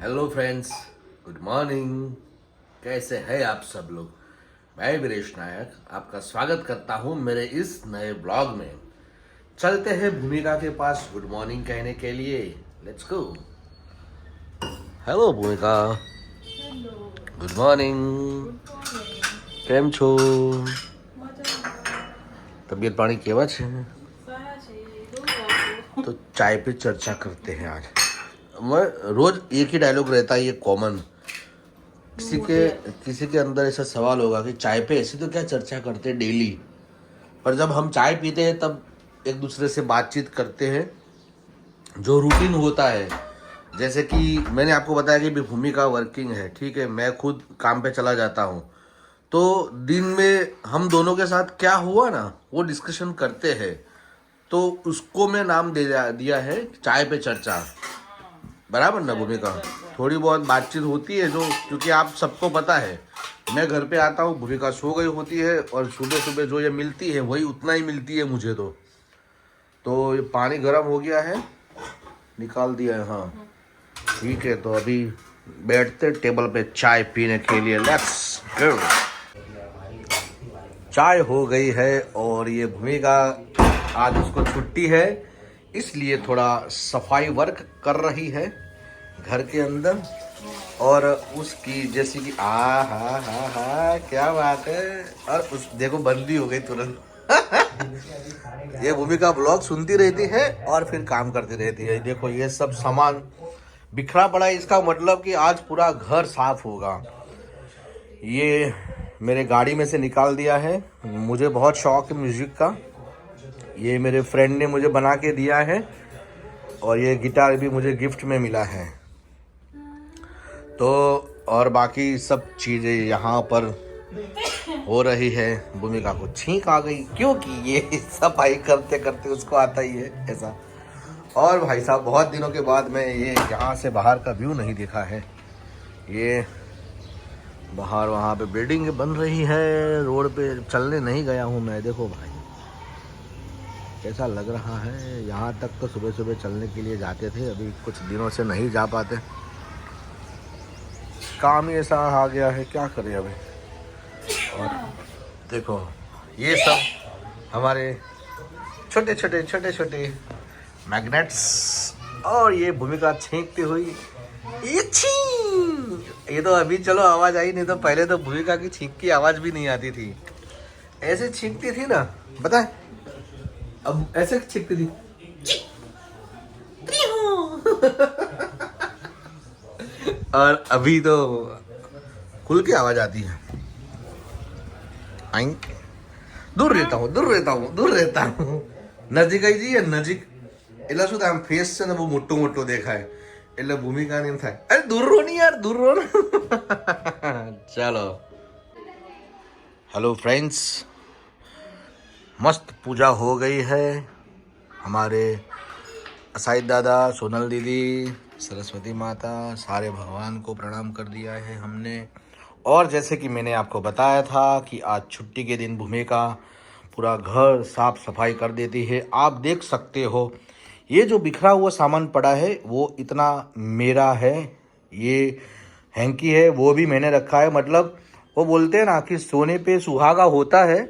Hello friends, good morning. कैसे हैं आप सब लोग? मैं वीरेश नायक आपका स्वागत करता हूं मेरे इस नए ब्लॉग में। चलते हैं भूमिका के पास गुड मॉर्निंग कहने के लिए। Let's go. हेलो भूमिका, गुड मॉर्निंग। કેમ છો? तबीयत पानी केवा છે? तो चाय पे चर्चा करते हैं आज। मैं रोज एक ही डायलॉग रहता है, ये कॉमन। किसी के अंदर ऐसा सवाल होगा कि चाय पे ऐसी तो क्या चर्चा करते हैं डेली, पर जब हम चाय पीते हैं तब एक दूसरे से बातचीत करते हैं। जो रूटीन होता है, जैसे कि मैंने आपको बताया कि भूमिका वर्किंग है, ठीक है, मैं खुद काम पे चला जाता हूँ, तो दिन में हम दोनों के साथ क्या हुआ ना वो डिस्कशन करते हैं। तो उसको मैं नाम दिया है चाय पे चर्चा। बराबर ना भूमिका? थोड़ी बहुत बातचीत होती है, जो क्योंकि आप सबको पता है मैं घर पे आता हूँ, भूमिका सो गई होती है, और सुबह सुबह जो ये मिलती है वही उतना ही मिलती है मुझे। तो ये पानी गर्म हो गया है, निकाल दिया है। हाँ ठीक है, तो अभी बैठते टेबल पे चाय पीने के लिए। Let's go. चाय हो गई है और ये भूमिका आज उसको छुट्टी है, इसलिए थोड़ा सफाई वर्क कर रही है घर के अंदर। और उसकी जैसी कि हा क्या बात है। और उस देखो बंदी हो गई तुरंत। ये भूमिका ब्लॉग सुनती रहती है और फिर काम करती रहती है। देखो ये सब सामान बिखरा पड़ा है, इसका मतलब कि आज पूरा घर साफ होगा। ये मेरे गाड़ी में से निकाल दिया है। मुझे बहुत शौक है म्यूजिक का, ये मेरे फ्रेंड ने मुझे बना के दिया है, और ये गिटार भी मुझे गिफ्ट में मिला है। तो और बाकी सब चीज़ें यहाँ पर हो रही है। भूमिका को छींक आ गई, क्योंकि ये सफाई करते करते उसको आता ही है ऐसा। और भाई साहब बहुत दिनों के बाद मैं ये यहाँ से बाहर का व्यू नहीं देखा है। ये बाहर वहाँ पे बिल्डिंग बन रही है, रोड पे चलने नहीं गया हूँ मैं। देखो भाई कैसा लग रहा है। यहाँ तक तो सुबह सुबह चलने के लिए जाते थे, अभी कुछ दिनों से नहीं जा पाते, काम ही ऐसा आ गया है, क्या करें अभी। और देखो ये सब हमारे छोटे छोटे मैग्नेट्स, और ये भूमिका छींकती हुई ये तो अभी चलो आवाज आई, नहीं तो पहले तो भूमिका की छींक की आवाज भी नहीं आती थी। ऐसे छींकती थी ना, बताए अब ऐसे छींकती थी। और अभी तो खुल के आवाज आती है। आई दूर रहता हूँ નજીક આવી જઈએ નજીક એટલે શું થાય, આમ ફેસ છે ને બહુ મોટું મોટું દેખાય, એટલે ભૂમિકા ને એમ થાય અરે દૂર રહો ને યાર, દૂર રહો ને। ચાલો हेलो फ्रेंड्स, मस्त पूजा हो गई है। हमारे असाइद दादा, सोनल दीदी, सरस्वती माता, सारे भगवान को प्रणाम कर दिया है हमने। और जैसे कि मैंने आपको बताया था कि आज छुट्टी के दिन भूमिका पूरा घर साफ सफाई कर देती है। आप देख सकते हो ये जो बिखरा हुआ सामान पड़ा है वो इतना मेरा है। ये हैंकी है वो भी मैंने रखा है। मतलब वो बोलते हैं ना कि सोने पे सुहागा होता है,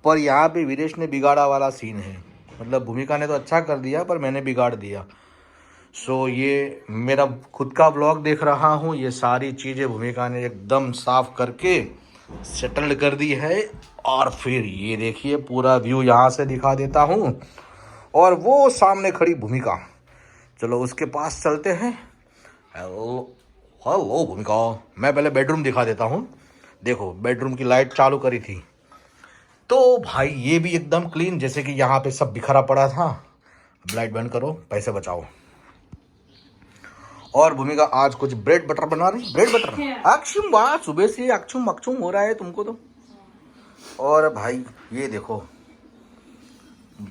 पर यहाँ पे वीरेश ने बिगाड़ा वाला सीन है। मतलब भूमिका ने तो अच्छा कर दिया, पर मैंने बिगाड़ दिया। सो ये मेरा खुद का ब्लॉग देख रहा हूँ, ये सारी चीज़ें भूमिका ने एकदम साफ करके सेटल्ड कर दी है। और फिर ये देखिए पूरा व्यू यहाँ से दिखा देता हूँ, और वो सामने खड़ी भूमिका, चलो उसके पास चलते हैं। हेलो हेलो भूमिका, मैं पहले बेडरूम दिखा देता हूँ। देखो बेडरूम की लाइट चालू करी थी तो भाई ये भी एकदम क्लीन, जैसे कि यहाँ पे सब बिखरा पड़ा था। अब लाइट बंद करो, पैसे बचाओ। और भूमिका आज कुछ ब्रेड बटर बना रही। ब्रेड बटर अक्षुम, वाह सुबह से अक्षुम अक्षुम हो रहा है तुमको तो। और भाई ये देखो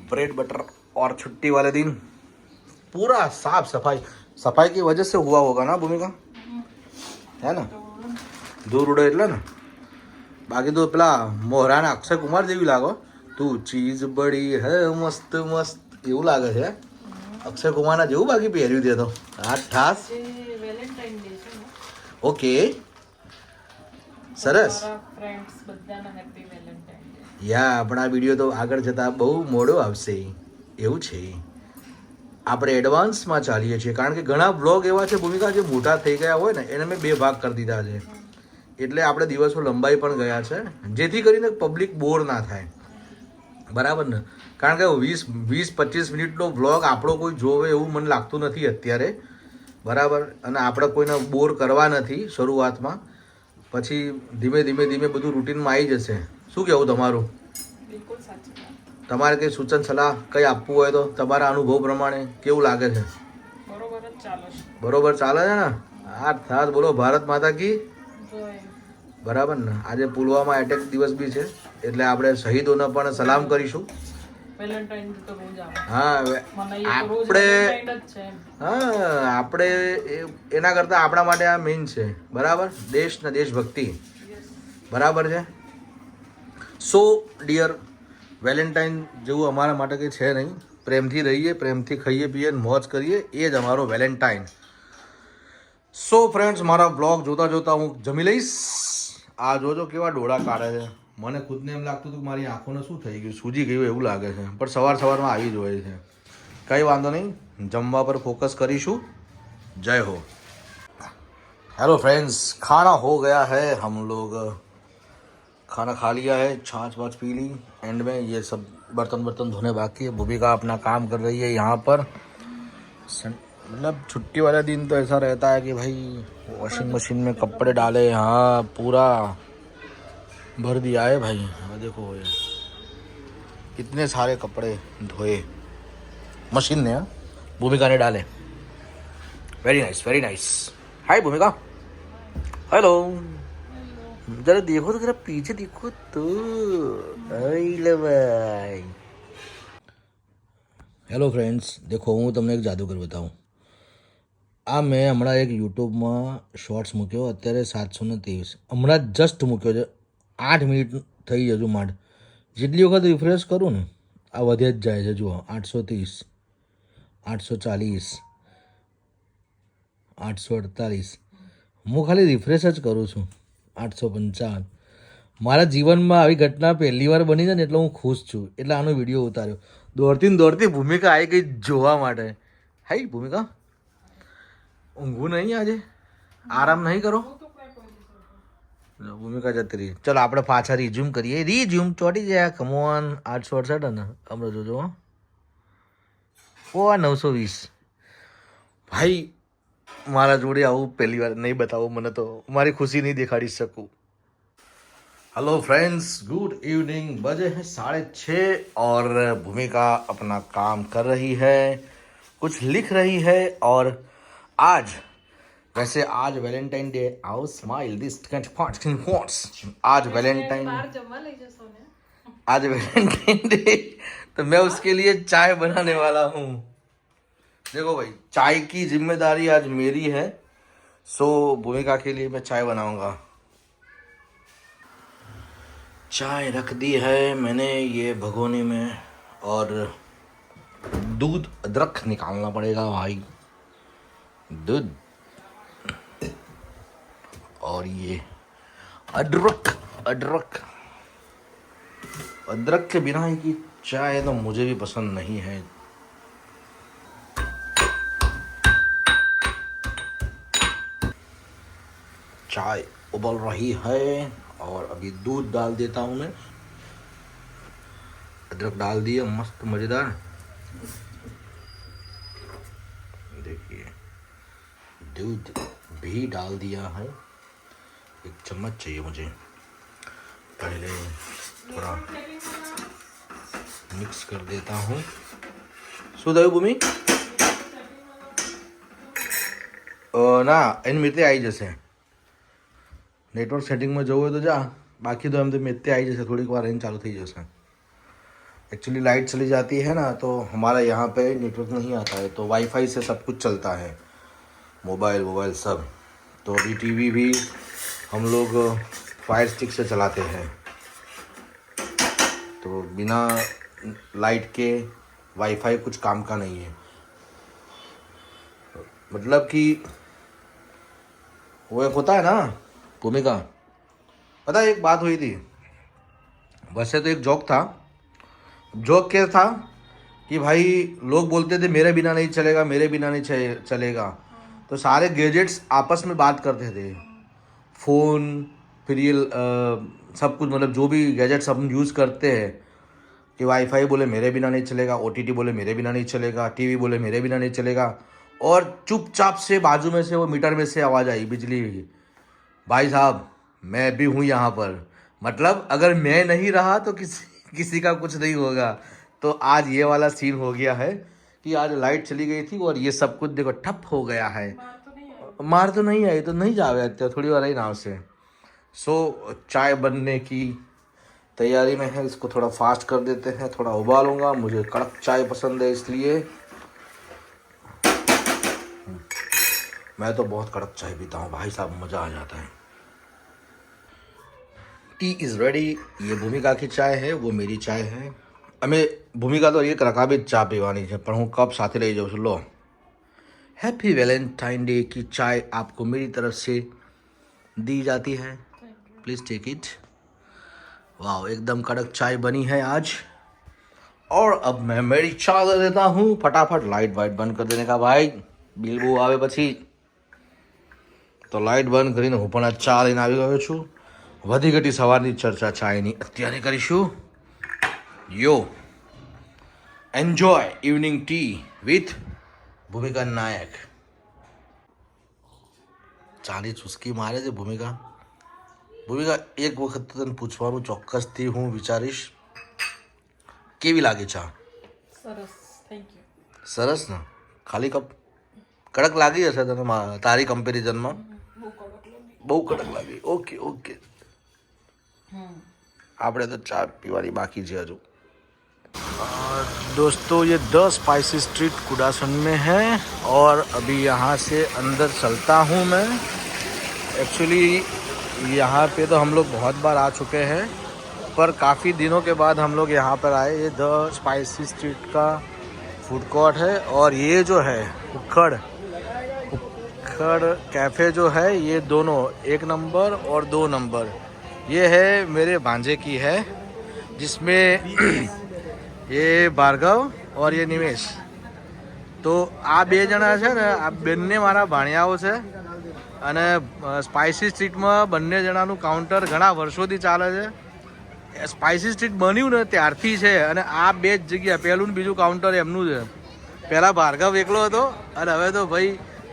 ब्रेड बटर, और छुट्टी वाले दिन पूरा साफ सफाई की वजह से हुआ होगा ना भूमिका, है ना? दूर उड़े એટલે ને, બાકી તો પેલા મોહરાના અક્ષય કુમાર જેવી લાગો, તું ચીજ બડી હે મસ્ત મસ્ત એવું લાગે છે। અક્ષય કુમારના જેવું બાકી પહેર્યું દે તો આ ઠાસ। ઓકે સરસ ફ્રેન્ડ્સ બધાને હેપી વેલેન્ટાઇન ડે. યા આપણા વિડીયો તો આગળ જતા બહુ મોડો આવશે એવું છે. આપણે એડવાન્સમાં ચાલીએ છીએ કારણ કે ઘણા બ્લોગ એવા છે ભૂમિકા જે મોટા થઈ ગયા હોય ને એને મેં 2 ભાગ કરી દીધા છે. એટલે આપણે દિવસો લંબાઈ પણ ગયા છે જેથી કરીને પબ્લિક બોર ના થાય. બરાબર ને? કારણ કે 20-25 મિનિટનો બ્લોગ આપણો કોઈ જોવે એવું મને લાગતું નથી અત્યારે. બરાબર? અને આપણે કોઈને બોર કરવા નથી શરૂઆતમાં. પછી ધીમે ધીમે બધું રૂટીનમાં આવી જશે. શું કહેવું તમારું? બિલકુલ સાચી વાત. તમારે કંઈ સૂચન સલાહ કંઈ આપવું હોય તો તમારા અનુભવ પ્રમાણે કેવું લાગે છે? બરોબર જ ચાલે છે. બરોબર ચાલે છે ને? આ થાત બોલો ભારત માતા કી. જોય. બરાબર ને? આજે પુલવામા એટેક દિવસ બી છે એટલે આપણે શહીદોને પણ સલામ કરીશું. વેલેન્ટાઇન તો રોજ આવે. હા આપણે એના કરતાં આપણા માટે આ મેઇન છે. બરાબર? દેશ ને દેશભક્તિ. બરાબર છે? સો ડિયર વેલેન્ટાઇન જેવું અમારા માટે કંઈ છે નહીં. પ્રેમથી રહીએ, પ્રેમથી ખાઈએ પીએ, મોજ કરીએ, એ જ અમારો વેલેન્ટાઇન. સો ફ્રેન્ડ્સ, મારા બ્લોગ જોતા જોતા હું જમી લઈશ. આ જોજો કેવા ડોળા કાઢે છે. મને ખુદને એમ લાગતું હતું કે મારી આંખોને શું થઈ ગયું, સૂજી ગયું એવું લાગે છે. પણ સવારમાં આવી જ હોય છે. કંઈ વાંધો નહીં, જમવા પર ફોકસ કરીશું. जय हो. हेलो फ्रेंड्स, खाना हो गया है. हम लोग खाना खा लिया है, छाछ वाछ पी ली. एंड में ये सब बर्तन धोने बाकी है. भूमिका अपना काम कर रही है यहाँ पर. मतलब छुट्टी वाला दिन तो ऐसा रहता है कि भाई वॉशिंग मशीन में कपड़े डाले. हाँ, पूरा भर दिया है भाई. देखो ये कितने सारे कपड़े धोए मशीन ने. भूमिका ने डाले. Very nice, very nice. Hi Bhumika. Hello. जरा देखो तो, जरा पीछे देखो तो. भाई હેલો ફ્રેન્ડ્સ, દેખો હું તમને એક જાદુગર બતાવું. આ મેં હમણાં એક યુટ્યુબમાં શોર્ટ્સ મૂક્યો, અત્યારે 723. હમણાં જસ્ટ મૂક્યો છે, 8 મિનિટ થઈ હજુ માંડ. જેટલી વખત રિફ્રેશ કરું ને આ વધે જ જાય છે. જુઓ 830, 840, 848. હું ખાલી રિફ્રેશ જ કરું છું. 855. મારા જીવનમાં આવી ઘટના પહેલી વાર બની છે ને એટલે હું ખુશ છું. એટલે આનો વિડીયો ઉતાર્યો. દોડતી ભૂમિકા આવી ગઈ જોવા માટે. હાઈ ભૂમિકા, ઊંઘવું નહીં આજે? આરામ નહીં કરો? ભૂમિકા જતી રહી. ચલો આપણે પાછા રિઝ્યુમ કરીએ. રિઝ્યુમ ચોટી જાય. કમોન 868 ને હમણાં જોજો. ઓ 920. ભાઈ મારા જોડે આવું પહેલી વાર નહીં બતાવું. મને તો મારી ખુશી નહીં દેખાડી શકું. Hello friends, good evening. बजे हैं 6:30 और भूमिका अपना काम कर रही है, कुछ लिख रही है. और आज वैसे आज वैलेंटाइन डे. आओ स्माइल दिस 25 आज वैलेंटाइन डे तो मैं उसके लिए चाय बनाने वाला हूँ. देखो भाई, चाय की जिम्मेदारी आज मेरी है. सो भूमिका के लिए मैं चाय बनाऊंगा. चाय रख दी है मैंने ये भगोनी में. और दूध अदरक निकालना पड़ेगा भाई. दूध और ये अदरक. अदरक के बिना की चाय तो मुझे भी पसंद नहीं है. चाय उबल रही है और अभी दूध डाल देता हूँ मैं. अदरक डाल दिया, मस्त मज़ेदार. देखिए दूध भी डाल दिया है. 1 चम्मच चाहिए मुझे. पहले थोड़ा मिक्स कर देता हूँ. શું થયું ભૂમિ? ના એની મિત્રે આવી જશે. नेटवर्क सेटिंग में जाओ तो जा, बाकी तो हम तो मिलते आई जैसे थोड़ी बार रेंज चालू थी जैसे. एक्चुअली लाइट चली जाती है ना तो हमारा यहाँ पे नेटवर्क नहीं आता है. तो वाईफाई से सब कुछ चलता है, मोबाइल सब. तो अभी टीवी भी हम लोग फायर स्टिक से चलाते हैं. तो बिना लाइट के वाईफाई कुछ काम का नहीं है. मतलब कि वो एक होता है ना भूमिका, पता है एक बात हुई थी, वैसे तो एक जोक था, जोक क्या था कि भाई लोग बोलते थे मेरे बिना नहीं चलेगा, मेरे बिना नहीं चलेगा, तो सारे गैजेट्स आपस में बात करते थे, फ़ोन फिर ये सब कुछ, मतलब जो भी गैजेट्स हम यूज़ करते हैं कि वाईफाई बोले मेरे बिना नहीं चलेगा, ओटीटी बोले मेरे बिना नहीं चलेगा, टीवी बोले मेरे बिना नहीं चलेगा, और चुपचाप से बाजू में से वो मीटर में से आवाज़ आई बिजली की, भाई साहब मैं भी हूँ यहाँ पर, मतलब अगर मैं नहीं रहा तो किसी का कुछ नहीं होगा। तो आज ये वाला सीन हो गया है कि आज लाइट चली गई थी और ये सब कुछ देखो ठप हो गया है। मार तो नहीं आई तो नहीं जावे, थोड़ी बार आई नाव से। सो चाय बनने की तैयारी में है, इसको थोड़ा फास्ट कर देते हैं, थोड़ा उबालूंगा, मुझे कड़क चाय पसंद है इसलिए। मैं तो बहुत कड़क चाय पीता हूँ भाई साहब, मज़ा आ जाता है। T is ready. ये भूमिका की चाय है, वो मेरी चाय है। हमें भूमिका तो एक रकाबी चा पीवानी है, पर हूँ कप साथ ले जाओ। लो, हैप्पी वैलेंटाइन डे की चाय आपको मेरी तरफ से दी जाती है, प्लीज़ टेक इट। वाह, एकदम कड़क चाय बनी है आज। और अब मैं मेरी चाय दे देता हूँ फटाफट। लाइट वाइट बंद कर देने का भाई, बिल बू आवे પછી તો લાઇટ બંધ કરીને હું પણ આ ચા લઈને આવી ગયો છું। વધી ઘટી સવારની ચર્ચા ચાયની અત્યારે કરીશું। યો એન્જોય ઇવનિંગ ટી વિથ ભૂમિકા નાયક। ચાલી ચુસ્કી મારે છે ભૂમિકા। ભૂમિકા એક વખત તો તને પૂછવાનું ચોક્કસથી હું વિચારીશ, કેવી લાગે ચા? સરસ, થેન્ક યુ। સરસ ને? ખાલી કપ કડક લાગી હશે તને તારી કમ્પેરિઝનમાં? બહુ કડક લાગી। ઓકે ઓકે, આપણે તો ચા પીવાની બાકી છે હજુ। दोस्तों ये द स्पाइसी स्ट्रीट कुडासन में है और अभी यहाँ से अंदर चलता हूँ मैं। एक्चुअली यहाँ पे तो हम लोग बहुत बार आ चुके हैं, पर काफ़ी दिनों के बाद हम लोग यहाँ पर आए। ये द स्पाइसी स्ट्रीट का फूड कोर्ट है और ये जो है उखड़ कैफ़े जो है, ये दोनों 1 नंबर और 2 नंबर, ये है मेरे भांजे की है, जिसमें ये भार्गव और ये निमेश। तो आ બે જણા છે ને, આ બંને મારા ભાણિયાઓ છે અને સ્પાઇસી સ્ટ્રીટમાં બંને જણાનું કાઉન્ટર ઘણા વર્ષોથી ચાલે છે। સ્પાઇસી સ્ટ્રીટ બન્યું ને ત્યારથી છે અને આ બે જ જગ્યા, પહેલું ને બીજું કાઉન્ટર એમનું છે। પહેલાં ભાર્ગવ એકલો હતો અને હવે તો ભાઈ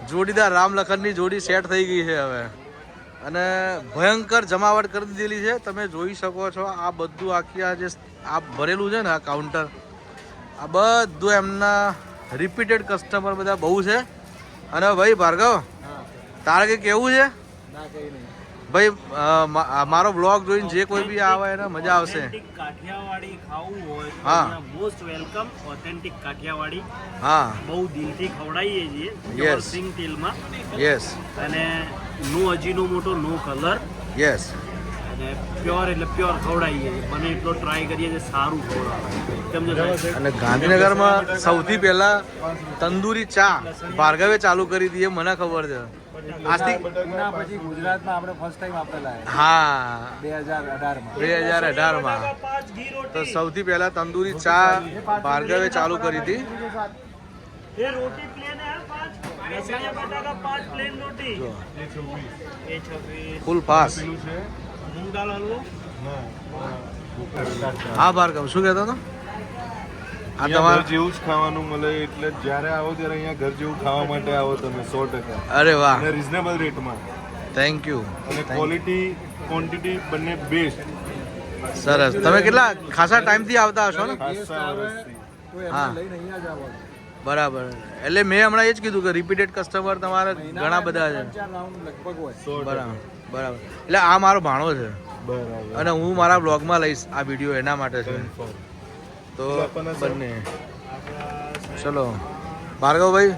જોડીદાર રામ લખનની જોડી સેટ થઈ ગઈ છે હવે, અને ભયંકર જમાવટ કરી દીધેલી છે। તમે જોઈ શકો છો આ બધું, આખી આ જે આ ભરેલું છે ને આ કાઉન્ટર, આ બધું એમના રિપીટેડ કસ્ટમર બધા બહુ છે। અને ભાઈ ભાર્ગવ, તારે કંઈ કહેવું છે? ભાઈ મારો બ્લોગ જોઈને જે કોઈ બી આવે એને મજા આવશે। કાઠિયાવાડી ખાવું હોય તો હા, મોસ્ટ વેલકમ। ઓથેન્ટિક કાઠિયાવાડી, હા, બહુ દિલથી ખવડાવીએ છીએ Yes. સિંગ તેલમાં, યસ અને નો અજીનો મોટો, નો કલર, યસ, અને પ્યોર એટલે પ્યોર ખવડાવીએ છીએ। બને એટલો ટ્રાય કરીએ છીએ સારું ખવડાવવાનું। કેમ છે સાહેબ? અને ગાંધીનગરમાં સૌથી પહેલા તંદૂરી ચા ભાર્ગવે ચાલુ કરી હતી, એ મને ખબર છે। આજથી એના પછી ગુજરાતમાં આપણે ફર્સ્ટ ટાઈમ આપેલા હા 2018માં 2018માં તો સૌથી પહેલા તંદૂરી ચા ભાર્ગવે ચાલુ કરી હતી। ये रोटी प्लेन है 5, वैसे बटाका 5 प्लेन रोटी, ये 26 ફૂલ ફાસ્ટ। मूंग दाल हलવો। હા ભાર્ગવ, શું કહેતો હતો? આ ઘર તમારું જેવું જ ખાવાનું મળે, એટલે જ્યારે આવો ત્યારે અહીંયા ઘર જેવું ખાવા માટે આવો તમે 100%, અરે વાહ, અને રિઝનેબલ રેટમાં, થેન્ક યુ, અને ક્વોલિટી ક્વોન્ટિટી બંને બેસ્ટ। સરસ। તમે કેટલા ખાસા ટાઈમથી આવતા હશો ને? ખાસા વર્ષથી તો એમને હા, લઈને અહીંયા જ આવવાનું। બરાબર। એટલે મેં હમણાં એ જ કીધું કે રિપીટેડ કસ્ટમર તમારા ઘણા બધા છે। 4 રાઉન્ડ લગભગ હોય। 100%. બરાબર બરાબર। એટલે આ મારો ભાણો છે બરાબર। અને હું મારા બ્લોગમાં લઈશ આ વિડીયો, એના માટે છે। તો બંને ચલો ભાર્ગવભાઈ,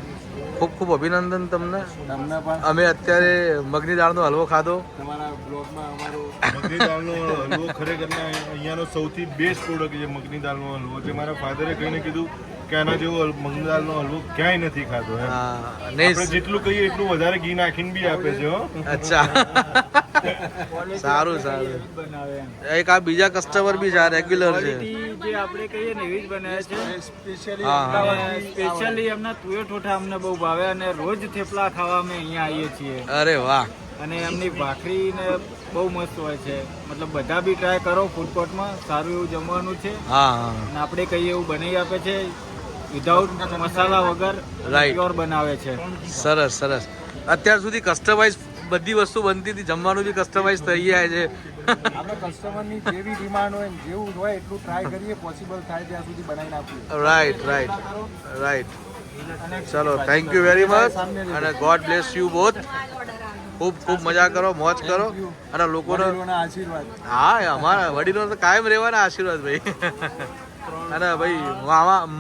ખૂબ ખૂબ અભિનંદન તમને। તમને પણ અમે અત્યારે મગની દાળનો હલવો ખાધો। તમારા બ્લોગમાં અમારું મગની દાળનો હલવો ખરેખર અહીંયાનો સૌથી બેસ્ટ પ્રોડક્ટ છે, મગની દાળનો હલવો, જે મારા ફાધરે કહીને કીધું કે આના જેવો મગદાલનો હલવો ક્યાંય નથી ખાધો એમ. હા આપણે નહીં જેટલું કહીએ એટલું વધારે ઘી નાખીને બી આપે છે હો. અચ્છા સારું સારું એક આ બીજા કસ્ટમર બી છે રેગ્યુલર છે જે આપણે કહીએ ને એવી જ બનાવે છે સ્પેશિયલી હા, હા. સ્પેશિયલી એમના તુવેર ઠોઠા અમને બહુ ભાવે અને રોજ થેપલા ખાવા અમે અહીંયા આવીએ છીએ અરે વાહ અને એમની ભાખરી ને બહુ મસ્ત હોય છે મતલબ બધા બી ટ્રાય કરો ફૂડ કોર્ટમાં સારું એવું જમવાનું છે હા હા અને આપણે કહીએ એવું બનાવી આપે છે વિધાઉટ મસાલા વગર Right. પ્યોર બનાવે છે સરસ સરસ અત્યાર સુધી કસ્ટમાઇઝ બધી વસ્તુ બનતી હતી જમવાનું બી કસ્ટમાઇઝ થઈ જાય છે આપણે કસ્ટમરની જેવી ડિમાન્ડ હોય ને જેવું હોય એટલું ટ્રાય કરીએ પોસિબલ થાય ત્યાં સુધી બનાવી નાખીએ રાઈટ રાઈટ રાઈટ ચલો થેન્ક યુ વેરી મચ અને ગોડ બ્લેસ યુ બોથ ખૂબ ખૂબ મજા કરો મોજ કરો અને લોકોનો વડીલોના આશીર્વાદ હા અમારા વડીલો તો કાયમ રહેવાના આશીર્વાદ ભાઈ અને ભાઈ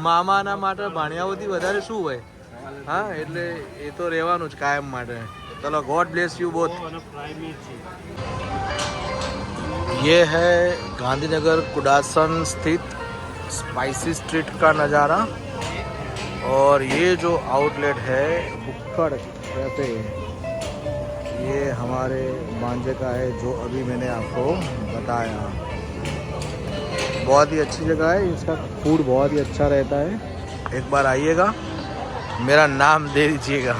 મામાના માટે ભાણિયાઓથી વધારે શું હોય હા એટલે એ તો રહેવાનું જ કાયમ માટે ચલો ગોડ બ્લેસ યુ બોથ ये है गांधीनगर कुडासन स्थित स्पाइसी स्ट्रीट का नज़ारा और ये जो आउटलेट है बुक्कड़ कैफे ये हमारे बांजे का है जो अभी मैंने आपको बताया बहुत ही अच्छी जगह है इसका फूड बहुत ही अच्छा रहता है एक बार आइएगा मेरा नाम दे दीजिएगा